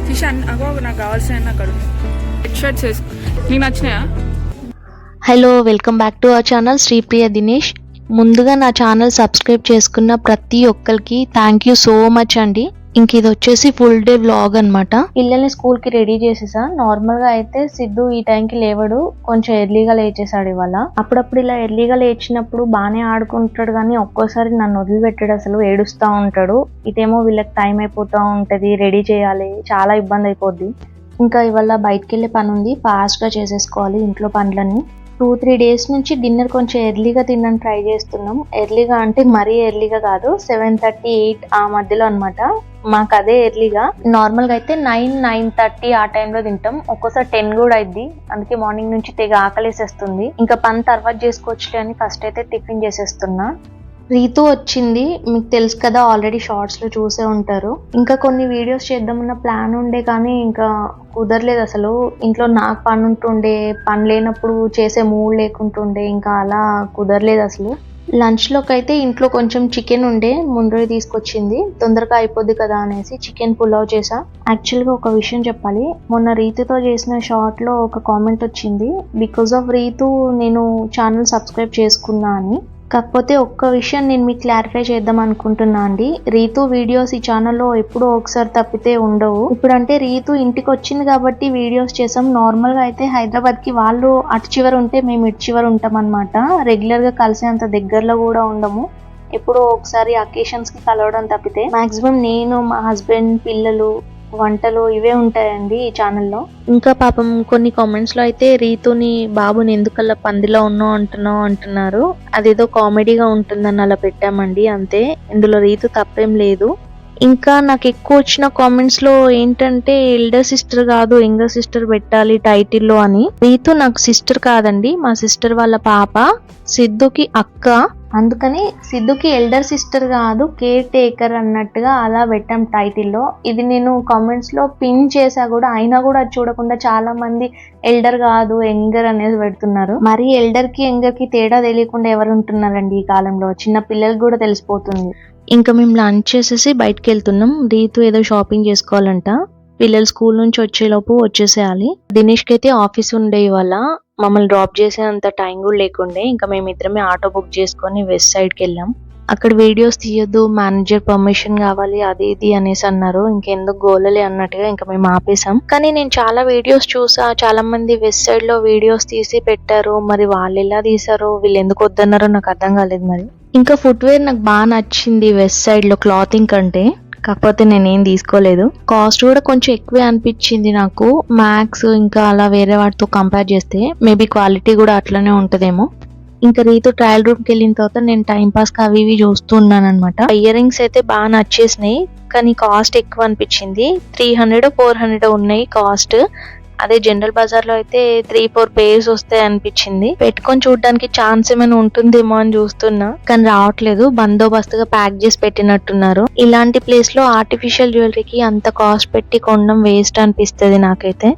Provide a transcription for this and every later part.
Fish అగో నాకు కావాల్సిన అక్కడ రెడ్ షర్ట్స్ వేసుకో. నీకు నచ్చినాయా? Hello, welcome back to our channel Sripriya Dinesh. ముందుగా నా ఛానల్ సబ్స్క్రైబ్ చేసుకున్న ప్రతి ఒక్కరికి థ్యాంక్ యూ సో మచ్ అండి. ఇంక ఇది వచ్చేసి ఫుల్ డే వ్లాగ్ అనమాట. పిల్లల్ని స్కూల్ కి రెడీ చేసేసా. నార్మల్ గా అయితే సిద్ధు ఈ టైంకి లేవడు, కొంచెం ఎర్లీగా లేచేసాడు ఇవాళ. అప్పుడప్పుడు ఇలా ఎర్లీగా లేచినప్పుడు బాగానే ఆడుకుంటాడు, కానీ ఒక్కోసారి నన్ను వదిలిపెట్టాడు, అసలు ఏడుస్తా ఉంటాడు. ఇటేమో వీళ్ళకి టైం అయిపోతా ఉంటది, రెడీ చేయాలి, చాలా ఇబ్బంది అయిపోద్ది. ఇంకా ఇవాళ బయటకు వెళ్ళే పని ఉంది, ఫాస్ట్ గా చేసేసుకోవాలి ఇంట్లో పనులన్నీ. 2-3 డేస్ నుంచి డిన్నర్ కొంచెం ఎర్లీగా తినడానికి ట్రై చేస్తున్నాం. ఎర్లీగా అంటే మరీ ఎర్లీగా కాదు, 7:30-8 ఆ మధ్యలో అనమాట. మాకు అదే ఎర్లీగా. నార్మల్గా అయితే 9-9:30 ఆ టైంలో తింటాం, ఒక్కోసారి 10 కూడా అయింది. అందుకే మార్నింగ్ నుంచి తెగ ఆకలేసేస్తుంది. ఇంకా పని తర్వాత చేసుకోవచ్చులే అని ఫస్ట్ అయితే టిఫిన్ చేసేస్తున్నా. రీతు వచ్చింది, మీకు తెలుసు కదా, ఆల్రెడీ షార్ట్స్ లో చూసే ఉంటారు. ఇంకా కొన్ని వీడియోస్ చేద్దామన్న ప్లాన్ ఉండే, కానీ ఇంకా కుదరలేదు. అసలు ఇంట్లో నాకు పని ఉంటుండే, పని లేనప్పుడు చేసే మూడ్ లేకుంటుండే, ఇంకా అలా కుదరలేదు అసలు. లంచ్ లోకి అయితే ఇంట్లో కొంచెం చికెన్ ఉండే, ముందు తీసుకొచ్చింది, తొందరగా అయిపోద్ది కదా అనేసి చికెన్ పులావ్ చేసా. యాక్చువల్గా ఒక విషయం చెప్పాలి, మొన్న రీతుతో చేసిన షార్ట్ లో ఒక కామెంట్ వచ్చింది, బికాస్ ఆఫ్ రీతు నేను ఛానల్ సబ్స్క్రైబ్ చేసుకున్నా అని. కాకపోతే ఒక్క విషయం నేను మీకు క్లారిఫై చేద్దాం అనుకుంటున్నా అండి. రీతు వీడియోస్ ఈ ఛానల్లో ఎప్పుడో ఒకసారి తప్పితే ఉండవు. ఇప్పుడంటే రీతు ఇంటికి వచ్చింది కాబట్టి వీడియోస్ చేసాం. నార్మల్ గా అయితే హైదరాబాద్ కి వాళ్ళు అటు చివర ఉంటే మేము ఇటు చివర ఉంటాం అనమాట. రెగ్యులర్ గా కలిసేంత దగ్గరలో కూడా ఉండము. ఎప్పుడో ఒకసారి అకేషన్స్ కి కలవడం తప్పితే మాక్సిమం నేను, మా హస్బెండ్, పిల్లలు, వంటలు ఇవే ఉంటాయండి ఈ ఛానల్లో. ఇంకా పాపం కొన్ని కామెంట్స్ లో అయితే రీతుని బాబుని ఎందుకల్లా పందిలో ఉన్నావు అంటున్నారు. అదేదో కామెడీగా ఉంటుందని అలా పెట్టామండి, అంతే. ఇందులో రీతు తప్పేం లేదు. ఇంకా నాకు ఎక్కువ వచ్చిన కామెంట్స్ లో ఏంటంటే ఎల్డర్ సిస్టర్ కాదు యంగర్ సిస్టర్ పెట్టాలి టైటిల్లో అని. రీతు నాకు సిస్టర్ కాదండి, మా సిస్టర్ వాళ్ళ పాప, సిద్ధుకి అక్క. అందుకని సిద్ధుకి ఎల్డర్ సిస్టర్ కాదు, కేర్ టేకర్ అన్నట్టుగా అలా పెట్టాం టైటిల్లో. ఇది నేను కామెంట్స్ లో పిన్ చేసా కూడా, అయినా కూడా అది చూడకుండా చాలా మంది ఎల్డర్ కాదు యంగర్ అనేది పెడుతున్నారు. మరి ఎల్డర్ కి యంగర్ కి తేడా తెలియకుండా ఎవరు ఉంటున్నారండి ఈ కాలంలో, చిన్న పిల్లలకి కూడా తెలిసిపోతుంది. ఇంకా మేము లంచ్ చేసేసి బయటకు వెళ్తున్నాం. రీతు ఏదో షాపింగ్ చేసుకోవాలంట, పిల్లలు స్కూల్ నుంచి వచ్చేలోపు వచ్చేసేయాలి. దినేష్ కి అయితే ఆఫీస్ ఉండే ఇవాళ, మమ్మల్ని డ్రాప్ చేసే అంత టైం కూడా లేకుండే. ఇంకా మేమిద్దరమే ఆటో బుక్ చేసుకొని వెస్ట్ సైడ్ కి వెళ్ళాం. అక్కడ వీడియోస్ తీయొద్దు, మేనేజర్ పర్మిషన్ కావాలి, అది ఇది అనేసి అన్నారు. ఇంకెందుకు గోలలే అన్నట్టుగా ఇంకా మేము ఆపేసాం. కానీ నేను చాలా వీడియోస్ చూసా, చాలా మంది వెస్ట్ సైడ్ లో వీడియోస్ తీసి పెట్టారు. మరి వాళ్ళు ఎలా తీసారో, వీళ్ళు ఎందుకు వద్దన్నారో నాకు అర్థం కాలేదు. మరి ఇంకా ఫుట్వేర్ నాకు బాగా నచ్చింది వెస్ట్ సైడ్ లో క్లాతింగ్ కంటే, కాకపోతే నేనేం తీసుకోలేదు. కాస్ట్ కూడా కొంచెం ఎక్కువే అనిపించింది నాకు, మ్యాక్స్ ఇంకా అలా వేరే వాటితో కంపేర్ చేస్తే. మేబీ క్వాలిటీ కూడా అట్లనే ఉంటదేమో. ఇంకా రీతు ట్రయల్ రూమ్ కి వెళ్ళిన తర్వాత నేను టైం పాస్ కి అవి ఇవి చూస్తున్నాను అనమాట. ఇయర్ రింగ్స్ అయితే బాగా నచ్చేసినాయి, కానీ కాస్ట్ ఎక్కువ అనిపించింది. 300-400 ఉన్నాయి కాస్ట్. అదే జనరల్ బజార్ లో అయితే 3-4 పేర్స్ వస్తాయి అనిపించింది. పెట్టుకొని చూడడానికి ఛాన్స్ ఏమైనా ఉంటుందేమో అని చూస్తున్నా, కానీ రావట్లేదు. బందోబస్తుగా ప్యాక్ చేసి పెట్టినట్టున్నారు. ఇలాంటి ప్లేస్ లో ఆర్టిఫిషియల్ జ్యువెలరీకి అంత కాస్ట్ పెట్టి కొనడం వేస్ట్ అనిపిస్తుంది నాకైతే.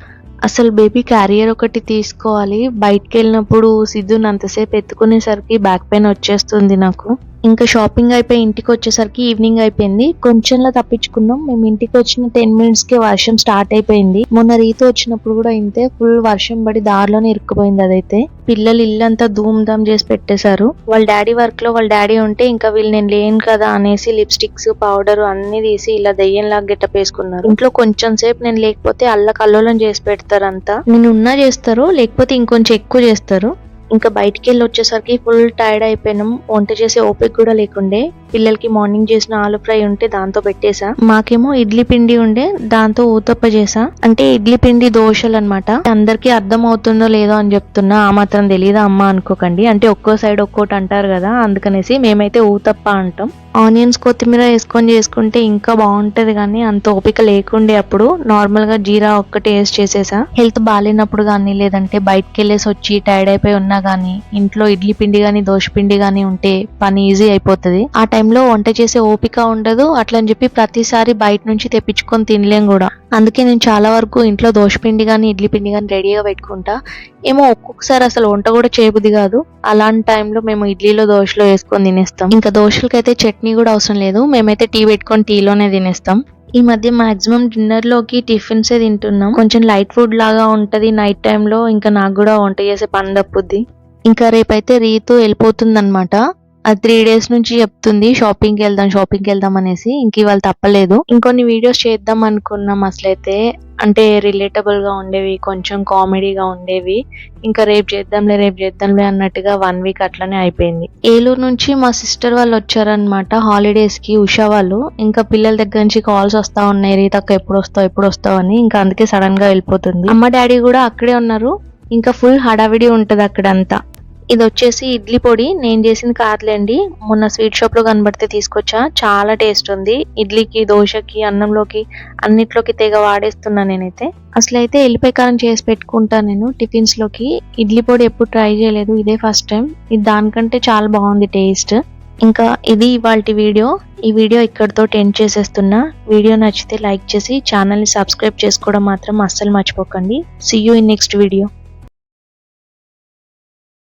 అసలు బేబీ క్యారియర్ ఒకటి తీసుకోవాలి. బయటకు వెళ్ళినప్పుడు సిద్ధుని అంతసేపు ఎత్తుకునేసరికి బ్యాక్ పెయిన్ వచ్చేస్తుంది నాకు. ఇంకా షాపింగ్ అయిపోయి ఇంటికి వచ్చేసరికి ఈవినింగ్ అయిపోయింది. కొంచెంలా తప్పించుకున్నాం. మేము ఇంటికి వచ్చిన 10 minutes కి వర్షం స్టార్ట్ అయిపోయింది. మొన్న రీతు వచ్చినప్పుడు కూడా ఇంతే, ఫుల్ వర్షం పడి దారిలోనే ఇరుక్కుపోయింది. అదైతే పిల్లలు ఇల్లంతా ధూమ్ ధామ్ చేసి పెట్టేశారు. వాళ్ళ డాడీ వర్క్ లో వాళ్ళ డాడీ ఉంటే ఇంకా వీళ్ళు నేను లేను కదా అనేసి లిప్స్టిక్స్, పౌడర్ అన్ని తీసి ఇలా దెయ్యంలాగా గెటప్ వేసుకున్నారు. ఇంట్లో కొంచెం సేపు నేను లేకపోతే అల్లకల్లోలం చేసి పెడతారు అంతా. నేను ఉన్నా చేస్తారు, లేకపోతే ఇంకొంచెం ఎక్కువ చేస్తారు. ఇంకా బయటికి వెళ్ళి వచ్చేసరికి ఫుల్ టైర్డ్ అయిపోయినాం. వంట చేసే ఓపిక కూడా లేకుండే. పిల్లలకి మార్నింగ్ చేసిన ఆలు ఫ్రై ఉంటే దాంతో పెట్టేసా. మాకేమో ఇడ్లీ పిండి ఉండే, దాంతో ఊతప్ప చేసా. అంటే ఇడ్లీ పిండి దోశలు అన్నమాట. అందరికీ అర్థం అవుతుందో లేదో అని చెప్తున్నా, ఆ మాత్రం తెలీదా అమ్మ అనుకోకండి. అంటే ఒక్కో సైడ్ ఒక్కోటి అంటారు కదా, అందుకనేసి మేమైతే ఊతప్ప అంటాం. ఆనియన్స్, కొత్తిమీర వేసుకొని చేసుకుంటే ఇంకా బాగుంటది, కానీ అంత ఓపిక లేకుండే అప్పుడు. నార్మల్ గా జీరా ఒక్కటి వేసి చేసేసా. హెల్త్ బాగాలేనప్పుడు గానీ, లేదంటే బయటకు వెళ్ళేసి వచ్చి టైర్డ్ అయిపోయి ఉన్నా గానీ, ఇంట్లో ఇడ్లీ పిండి గానీ దోశ పిండి గానీ ఉంటే పని ఈజీ అయిపోతుంది. ఆ టైంలో వంట చేసే ఓపిక ఉండదు. అట్లని చెప్పి ప్రతిసారి బయట నుంచి తెప్పించుకొని తినలేం కూడా. అందుకే నేను చాలా వరకు ఇంట్లో దోశ పిండి గానీ ఇడ్లీ పిండి గానీ రెడీగా పెట్టుకుంటా. ఏమో ఒక్కొక్కసారి అసలు వంట కూడా చేయబుద్ది కాదు. అలాంటి టైంలో మేము ఇడ్లీలో దోశలో వేసుకొని తినేస్తాం. ఇంకా దోశలకైతే చట్నీ కూడా అవసరం లేదు, మేమైతే టీ పెట్టుకొని టీలోనే తినేస్తాం. ఈ మధ్య మాక్సిమం డిన్నర్ లోకి టిఫిన్స్ తింటున్నాం. కొంచెం లైట్ ఫుడ్ లాగా ఉంటది నైట్ టైమ్ లో. ఇంకా నాకు కూడా వంట చేసే పని తప్పుద్ది. ఇంకా రేపైతే రీతు వెళ్ళిపోతుంది అనమాట. అది 3 days నుంచి చెప్తుంది షాపింగ్కి వెళ్దాం అనేసి. ఇంక ఇవాళ తప్పలేదు. ఇంకొన్ని వీడియోస్ చేద్దాం అనుకున్నాం అసలైతే, అంటే రిలేటబుల్ గా ఉండేవి, కొంచెం కామెడీగా ఉండేవి. ఇంకా రేపు చేద్దాంలే అన్నట్టుగా 1 week అట్లనే అయిపోయింది. ఏలూరు నుంచి మా సిస్టర్ వాళ్ళు వచ్చారనమాట హాలిడేస్ కి, ఉషా వాళ్ళు. ఇంకా పిల్లల దగ్గర నుంచి కాల్స్ వస్తా ఉన్నాయి, రీతక్క ఎప్పుడు వస్తావు అని. ఇంకా అందుకే సడన్ గా వెళ్ళిపోతుంది. అమ్మ డాడీ కూడా అక్కడే ఉన్నారు. ఇంకా ఫుల్ హడావిడి ఉంటది అక్కడంతా. ఇది వచ్చేసి ఇడ్లీ పొడి, నేను చేసింది కాదులేండి, మొన్న స్వీట్ షాప్ లో కనబడితే తీసుకొచ్చా. చాలా టేస్ట్ ఉంది. ఇడ్లీకి, దోశకి, అన్నంలోకి అన్నిట్లోకి తెగ వాడేస్తున్నా నేనైతే. అసలైతే ఎల్లిపాయ కారం చేసి పెట్టుకుంటా నేను టిఫిన్స్ లోకి. ఇడ్లీ పొడి ఎప్పుడు ట్రై చేయలేదు, ఇదే ఫస్ట్ టైం. ఇది దానికంటే చాలా బాగుంది టేస్ట్. ఇంకా ఇది ఇవాల్టి వీడియో. ఈ వీడియో ఇక్కడితో ఎండ్ చేసేస్తున్నా. వీడియో నచ్చితే లైక్ చేసి ఛానల్ ని సబ్స్క్రైబ్ చేసుకోవడం మాత్రం అస్సలు మర్చిపోకండి. See you in next video.